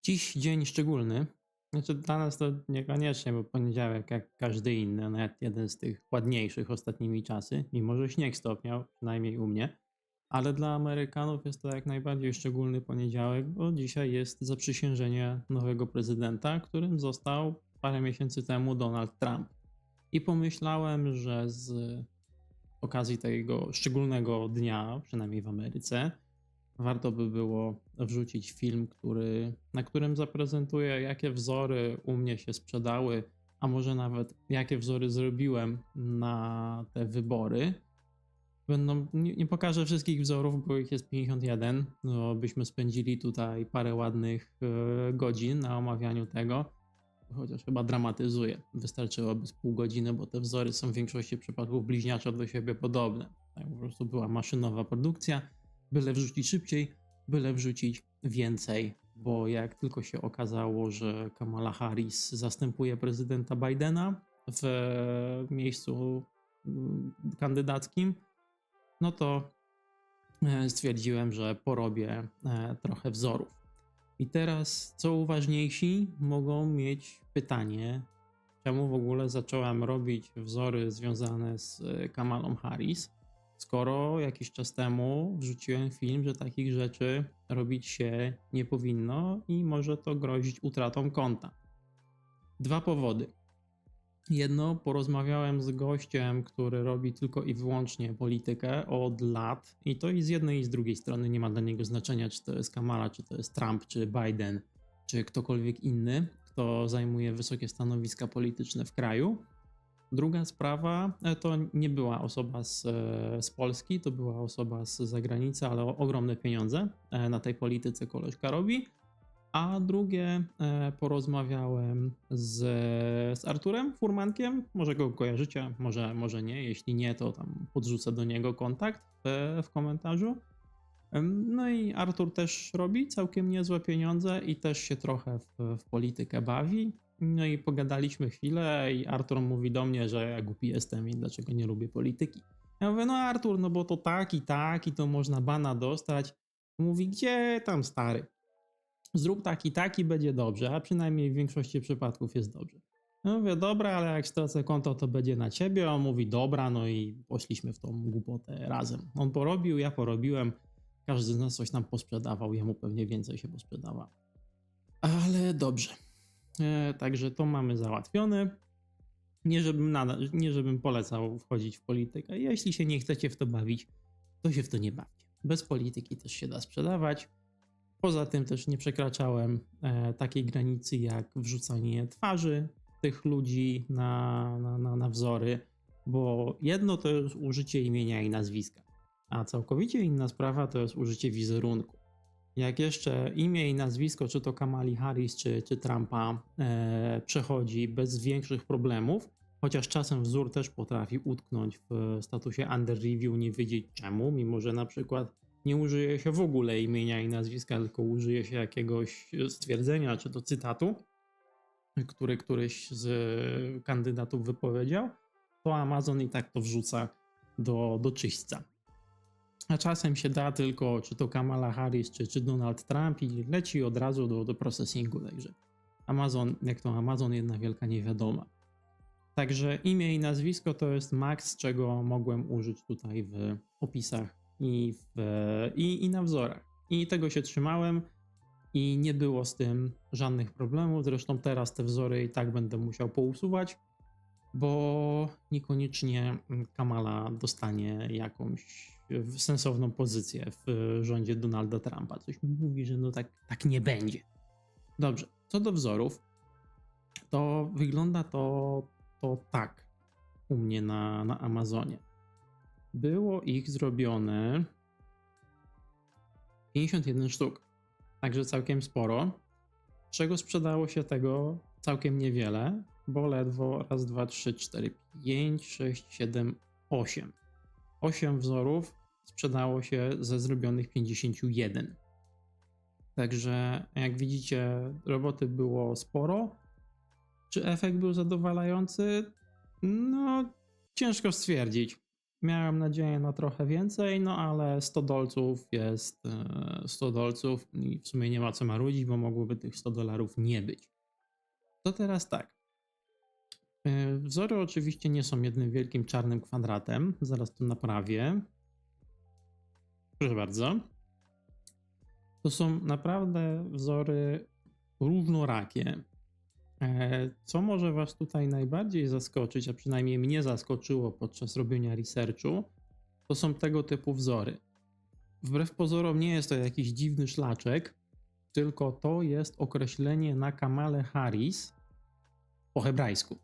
Dziś dzień szczególny. Znaczy dla nas to niekoniecznie, bo poniedziałek jak każdy inny, nawet jeden z tych ładniejszych ostatnimi czasy, mimo że śnieg stopniał, przynajmniej u mnie. Ale dla Amerykanów jest to jak najbardziej szczególny poniedziałek, bo dzisiaj jest zaprzysiężenie nowego prezydenta, którym został parę miesięcy temu Donald Trump. I pomyślałem, że z okazji tego szczególnego dnia, przynajmniej w Ameryce, warto by było wrzucić film, na którym zaprezentuję, jakie wzory u mnie się sprzedały, a może nawet jakie wzory zrobiłem na te wybory. Nie pokażę wszystkich wzorów, bo ich jest 51. No, byśmy spędzili tutaj parę ładnych godzin na omawianiu tego, chociaż chyba dramatyzuję. Wystarczyłoby z pół godziny, bo te wzory są w większości przypadków bliźniaczo do siebie podobne. Tak po prostu była maszynowa produkcja, byle wrzucić szybciej, byle wrzucić więcej, bo jak tylko się okazało, że Kamala Harris zastępuje prezydenta Bidena w miejscu kandydackim, no to stwierdziłem, że porobię trochę wzorów. I teraz, co uważniejsi mogą mieć pytanie, czemu w ogóle zacząłem robić wzory związane z Kamalą Harris, skoro jakiś czas temu wrzuciłem film, że takich rzeczy robić się nie powinno i może to grozić utratą konta. Dwa powody. Jedno, porozmawiałem z gościem, który robi tylko i wyłącznie politykę od lat i to i z jednej i z drugiej strony nie ma dla niego znaczenia, czy to jest Kamala, czy to jest Trump, czy Biden, czy ktokolwiek inny, kto zajmuje wysokie stanowiska polityczne w kraju. Druga sprawa, to nie była osoba z Polski, to była osoba z zagranicy, ale o ogromne pieniądze na tej polityce koleżka robi. A drugie, porozmawiałem z Arturem Furmankiem, może go kojarzycie, może nie, jeśli nie, to tam podrzucę do niego kontakt w komentarzu. No i Artur też robi całkiem niezłe pieniądze i też się trochę w politykę bawi. No i pogadaliśmy chwilę i Artur mówi do mnie, że ja głupi jestem i dlaczego nie lubię polityki. Ja mówię, no Artur, no bo to tak i to można bana dostać. Mówi, gdzie tam stary? Zrób tak i będzie dobrze, a przynajmniej w większości przypadków jest dobrze. No mówię, dobra, ale jak stracę konto, to będzie na ciebie. On mówi, dobra, no i poszliśmy w tą głupotę razem. On porobił, ja porobiłem, każdy z nas coś nam posprzedawał, jemu pewnie więcej się posprzedawało. Ale dobrze. Także to mamy załatwione. Nie żebym polecał wchodzić w politykę. Jeśli się nie chcecie w to bawić, to się w to nie bawcie. Bez polityki też się da sprzedawać. Poza tym też nie przekraczałem takiej granicy jak wrzucanie twarzy tych ludzi na wzory, bo jedno to jest użycie imienia i nazwiska, a całkowicie inna sprawa to jest użycie wizerunku. Jak jeszcze imię i nazwisko, czy to Kamali Harris, czy Trumpa przechodzi bez większych problemów, chociaż czasem wzór też potrafi utknąć w statusie under review, nie wiedzieć czemu, mimo że na przykład nie użyje się w ogóle imienia i nazwiska, tylko użyje się jakiegoś stwierdzenia czy to cytatu, który któryś z kandydatów wypowiedział, to Amazon i tak to wrzuca do czyśćca. A czasem się da tylko, czy to Kamala Harris, czy Donald Trump i leci od razu do processingu, także Amazon, jak to Amazon, jedna wielka niewiadoma. Także imię i nazwisko to jest maks, czego mogłem użyć tutaj w opisach i na wzorach. I tego się trzymałem i nie było z tym żadnych problemów. Zresztą teraz te wzory i tak będę musiał pousuwać, bo niekoniecznie Kamala dostanie jakąś sensowną pozycję w rządzie Donalda Trumpa. Coś mi mówi, że no tak nie będzie. Dobrze, co do wzorów, to wygląda to tak u mnie na Amazonie. Było ich zrobione 51 sztuk, także całkiem sporo, z czego sprzedało się tego całkiem niewiele, bo ledwo raz, dwa, trzy, cztery, 5, 6, 7, 8. 8 wzorów sprzedało się ze zrobionych 51. Także jak widzicie, roboty było sporo. Czy efekt był zadowalający? No, ciężko stwierdzić. Miałem nadzieję na trochę więcej, no ale 100 dolców jest 100 dolców i w sumie nie ma co marudzić, bo mogłoby tych 100 dolarów nie być. To teraz tak. Wzory oczywiście nie są jednym wielkim czarnym kwadratem. Zaraz to naprawię. Proszę bardzo. To są naprawdę wzory różnorakie. Co może Was tutaj najbardziej zaskoczyć, a przynajmniej mnie zaskoczyło podczas robienia researchu, to są tego typu wzory. Wbrew pozorom nie jest to jakiś dziwny szlaczek, tylko to jest określenie na Kamale Harris po hebrajsku.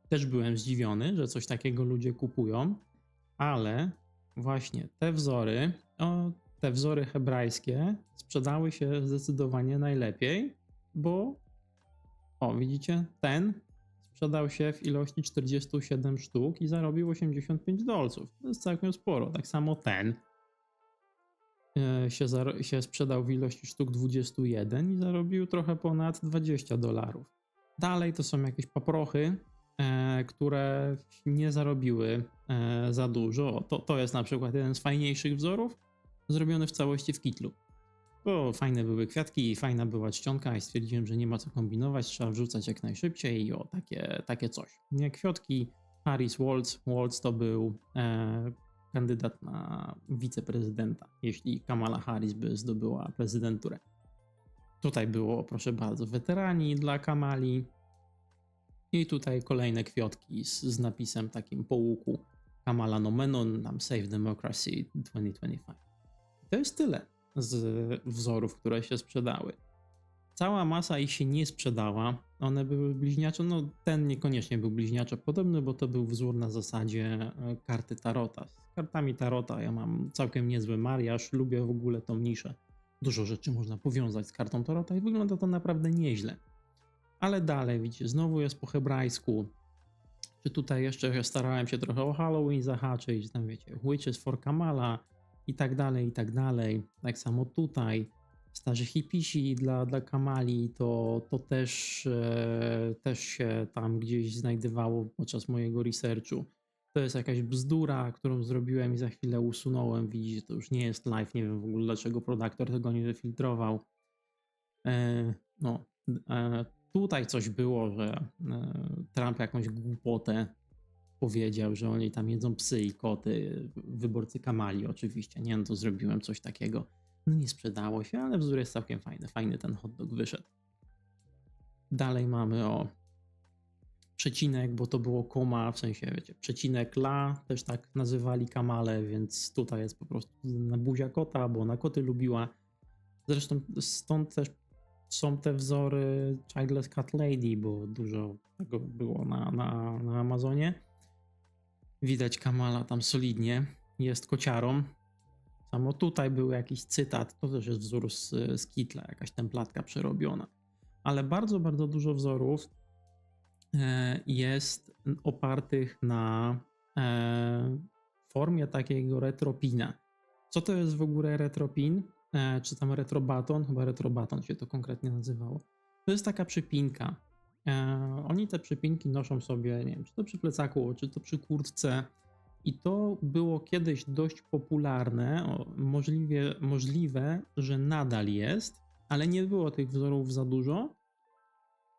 Też byłem zdziwiony, że coś takiego ludzie kupują, ale właśnie te wzory hebrajskie sprzedały się zdecydowanie najlepiej, bo widzicie, ten sprzedał się w ilości 47 sztuk i zarobił 85 dolców. To jest całkiem sporo. Tak samo ten się sprzedał w ilości sztuk 21 i zarobił trochę ponad 20 dolarów. Dalej to są jakieś paprochy, które nie zarobiły za dużo. To jest na przykład jeden z fajniejszych wzorów, zrobiony w całości w kitlu. Bo fajne były kwiatki i fajna była czcionka i stwierdziłem, że nie ma co kombinować, trzeba wrzucać jak najszybciej i takie coś. Nie, kwiatki Harris Waltz. Waltz to był kandydat na wiceprezydenta, jeśli Kamala Harris by zdobyła prezydenturę. Tutaj było, proszę bardzo, weterani dla Kamali i tutaj kolejne kwiatki z napisem takim po łuku Kamala Nomenon, nam Save Democracy 2025. To jest tyle z wzorów, które się sprzedały. Cała masa ich się nie sprzedała. One były bliźniacze, no ten niekoniecznie był bliźniaczo podobny, bo to był wzór na zasadzie karty Tarota. Z kartami Tarota ja mam całkiem niezły mariaż, lubię w ogóle tą niszę. Dużo rzeczy można powiązać z kartą Tarota i wygląda to naprawdę nieźle. Ale dalej, widzicie, znowu jest po hebrajsku. Czy tutaj jeszcze starałem się trochę o Halloween zahaczyć, tam wiecie, Witches for Kamala i tak dalej, i tak dalej. Tak samo tutaj starzy hipisi dla Kamali, to też się tam gdzieś znajdowało podczas mojego researchu. To jest jakaś bzdura, którą zrobiłem i za chwilę usunąłem. Widzicie, to już nie jest live, nie wiem w ogóle dlaczego produktor tego nie wyfiltrował. Tutaj coś było, że Trump jakąś głupotę powiedział, że oni tam jedzą psy i koty, wyborcy Kamali oczywiście, nie, no to zrobiłem coś takiego. No nie sprzedało się, ale wzór jest całkiem fajny, fajny ten hot dog wyszedł. Dalej mamy przecinek, bo to było koma, w sensie wiecie, przecinek la, też tak nazywali Kamale, więc tutaj jest po prostu na buzia kota, bo ona koty lubiła. Zresztą stąd też są te wzory Childless Cat Lady, bo dużo tego było na Amazonie. Widać Kamala tam solidnie, jest kociarą. Samo tutaj był jakiś cytat, to też jest wzór z Kitla, jakaś templatka przerobiona. Ale bardzo, bardzo dużo wzorów jest opartych na formie takiego retropina. Co to jest w ogóle retropin? Czy tam retrobaton? Chyba retrobaton się to konkretnie nazywało. To jest taka przypinka. Oni te przypinki noszą sobie, nie wiem, czy to przy plecaku, czy to przy kurtce. I to było kiedyś dość popularne, możliwe, że nadal jest, ale nie było tych wzorów za dużo,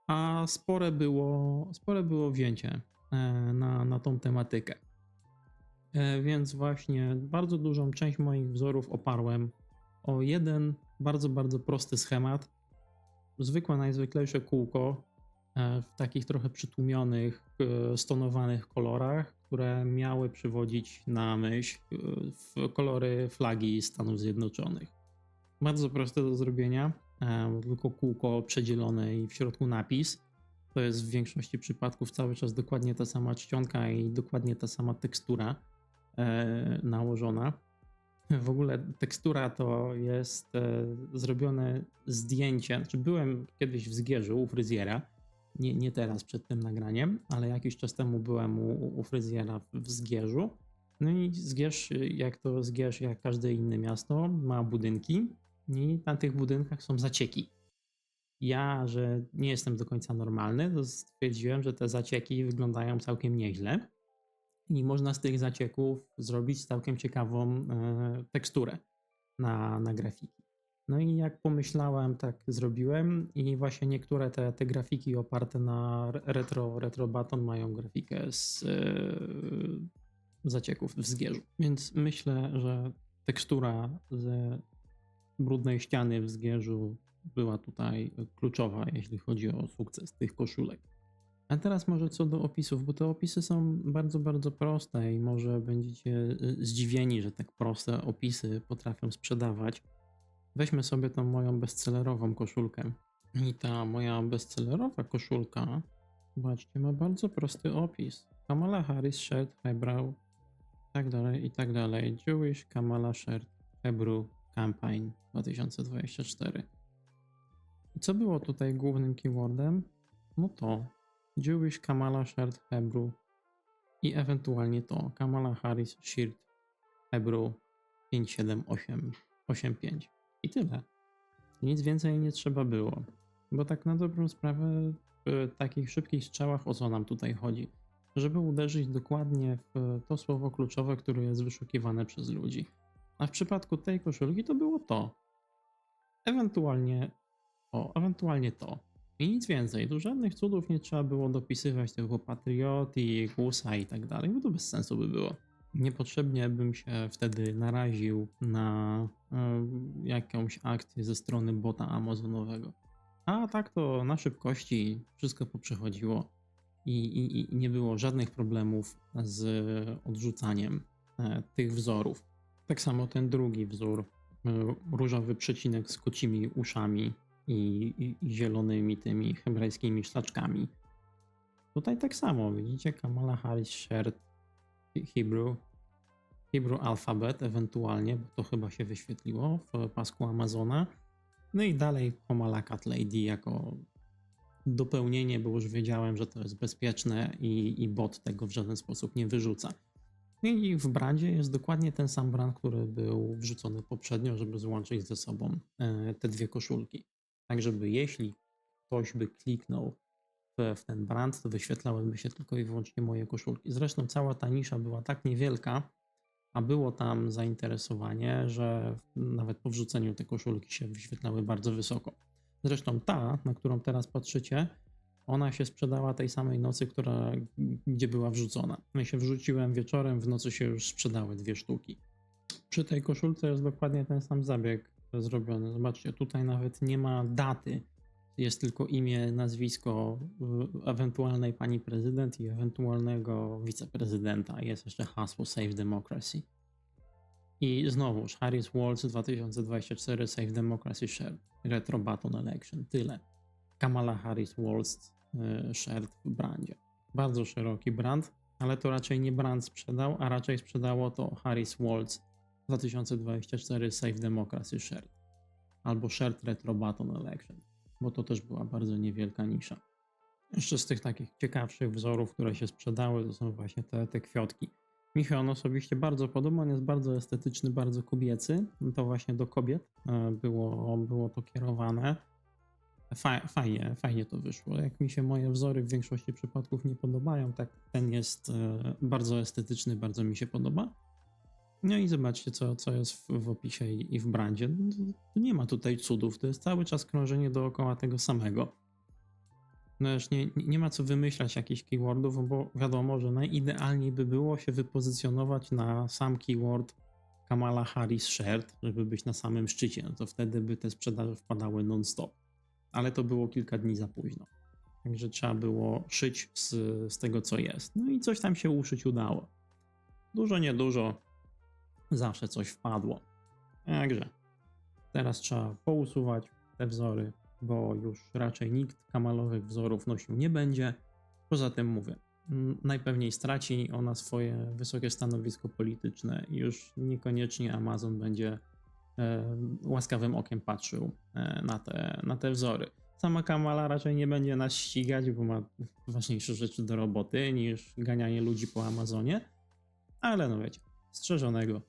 a spore było wzięcie na tą tematykę. Więc właśnie bardzo dużą część moich wzorów oparłem o jeden bardzo, bardzo prosty schemat. Zwykłe, najzwyklejsze kółko w takich trochę przytłumionych, stonowanych kolorach, które miały przywodzić na myśl w kolory flagi Stanów Zjednoczonych. Bardzo proste do zrobienia, tylko kółko przedzielone i w środku napis. To jest w większości przypadków cały czas dokładnie ta sama czcionka i dokładnie ta sama tekstura nałożona. W ogóle tekstura to jest zrobione zdjęcie. Znaczy byłem kiedyś w Zgierzu u fryzjera, nie teraz przed tym nagraniem, ale jakiś czas temu byłem u fryzjera w Zgierzu. No i Zgierz, jak każde inne miasto, ma budynki i na tych budynkach są zacieki. Ja, że nie jestem do końca normalny, to stwierdziłem, że te zacieki wyglądają całkiem nieźle i można z tych zacieków zrobić całkiem ciekawą teksturę na grafiki. No i jak pomyślałem, tak zrobiłem i właśnie niektóre te grafiki oparte na retro baton mają grafikę z zacieków w Zgierzu. Więc myślę, że tekstura ze brudnej ściany w Zgierzu była tutaj kluczowa, jeśli chodzi o sukces tych koszulek. A teraz może co do opisów, bo te opisy są bardzo, bardzo proste i może będziecie zdziwieni, że tak proste opisy potrafią sprzedawać. Weźmy sobie tą moją bestsellerową koszulkę. I ta moja bestsellerowa koszulka, zobaczcie, ma bardzo prosty opis. Kamala Harris shirt Hebrew, i tak dalej. Jewish Kamala shirt Hebrew Campaign 2024. I co było tutaj głównym keywordem? No to Jewish Kamala shirt Hebrew i ewentualnie to Kamala Harris shirt Hebrew 57885. I tyle. Nic więcej nie trzeba było. Bo tak na dobrą sprawę w takich szybkich strzałach o co nam tutaj chodzi? Żeby uderzyć dokładnie w to słowo kluczowe, które jest wyszukiwane przez ludzi. A w przypadku tej koszulki to było to. Ewentualnie to. I nic więcej. Tu żadnych cudów nie trzeba było dopisywać tego patrioty, gusa i tak dalej, bo to bez sensu by było. Niepotrzebnie bym się wtedy naraził na jakąś akcję ze strony bota amazonowego. A tak to na szybkości wszystko poprzechodziło i nie było żadnych problemów z odrzucaniem tych wzorów. Tak samo ten drugi wzór, różowy przecinek z kocimi uszami i zielonymi tymi hebrajskimi szlaczkami. Tutaj tak samo, widzicie, Kamala Harris shirt Hebrew Alphabet ewentualnie, bo to chyba się wyświetliło w pasku Amazona. No i dalej Kamala Cat Lady jako dopełnienie, bo już wiedziałem, że to jest bezpieczne i bot tego w żaden sposób nie wyrzuca. I w brandzie jest dokładnie ten sam brand, który był wrzucony poprzednio, żeby złączyć ze sobą te dwie koszulki. Tak, żeby jeśli ktoś by kliknął w ten brand, to wyświetlałyby się tylko i wyłącznie moje koszulki. Zresztą cała ta nisza była tak niewielka, a było tam zainteresowanie, że nawet po wrzuceniu te koszulki się wyświetlały bardzo wysoko. Zresztą ta, na którą teraz patrzycie, ona się sprzedała tej samej nocy, gdzie była wrzucona. Ja się wrzuciłem wieczorem, w nocy się już sprzedały 2 sztuki. Przy tej koszulce jest dokładnie ten sam zabieg zrobiony. Zobaczcie, tutaj nawet nie ma daty. Jest tylko imię, nazwisko ewentualnej pani prezydent i ewentualnego wiceprezydenta. Jest jeszcze hasło Save Democracy. I znowuż Harris Waltz 2024 Save Democracy Shirt. Retro Button Election. Tyle. Kamala Harris Waltz shirt w brandzie. Bardzo szeroki brand, ale to raczej nie brand sprzedał, a raczej sprzedało to Harris Waltz 2024 Save Democracy Shirt. Albo Shirt Retro Button Election, bo to też była bardzo niewielka nisza. Jeszcze z tych takich ciekawszych wzorów, które się sprzedały, to są właśnie te kwiatki. Mi się on osobiście bardzo podoba, on jest bardzo estetyczny, bardzo kobiecy. To właśnie do kobiet było to kierowane. Fajnie to wyszło. Jak mi się moje wzory w większości przypadków nie podobają, tak ten jest bardzo estetyczny, bardzo mi się podoba. No i zobaczcie, co jest w opisie i w brandzie. Nie ma tutaj cudów, to jest cały czas krążenie dookoła tego samego. No już nie ma co wymyślać jakichś keywordów, bo wiadomo, że najidealniej by było się wypozycjonować na sam keyword Kamala Harris shirt, żeby być na samym szczycie. No to wtedy by te sprzedaże wpadały non-stop. Ale to było kilka dni za późno. Także trzeba było szyć z tego, co jest. No i coś tam się uszyć udało. Dużo, niedużo. Zawsze coś wpadło. Także teraz trzeba pousuwać te wzory, bo już raczej nikt kamalowych wzorów nosił nie będzie. Poza tym mówię, najpewniej straci ona swoje wysokie stanowisko polityczne i już niekoniecznie Amazon będzie łaskawym okiem patrzył na te wzory. Sama Kamala raczej nie będzie nas ścigać, bo ma ważniejsze rzeczy do roboty niż ganianie ludzi po Amazonie, ale no wiecie, strzeżonego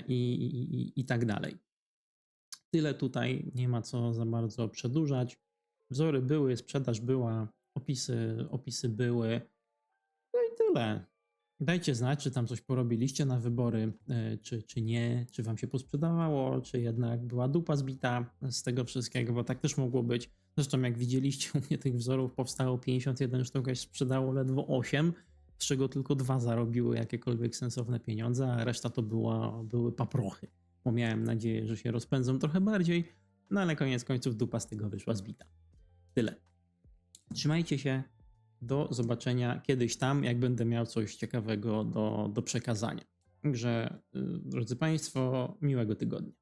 i tak dalej. Tyle tutaj, nie ma co za bardzo przedłużać. Wzory były, sprzedaż była, opisy były, no i tyle. Dajcie znać, czy tam coś porobiliście na wybory, czy nie, czy wam się posprzedawało, czy jednak była dupa zbita z tego wszystkiego, bo tak też mogło być. Zresztą jak widzieliście, u mnie tych wzorów powstało 51 sztuk, a się sprzedało ledwo 8, z czego tylko 2 zarobiły jakiekolwiek sensowne pieniądze, a reszta to były paprochy. Bo miałem nadzieję, że się rozpędzą trochę bardziej, no ale koniec końców dupa z tego wyszła zbita. Tyle. Trzymajcie się. Do zobaczenia kiedyś tam, jak będę miał coś ciekawego do przekazania. Także, drodzy Państwo, miłego tygodnia.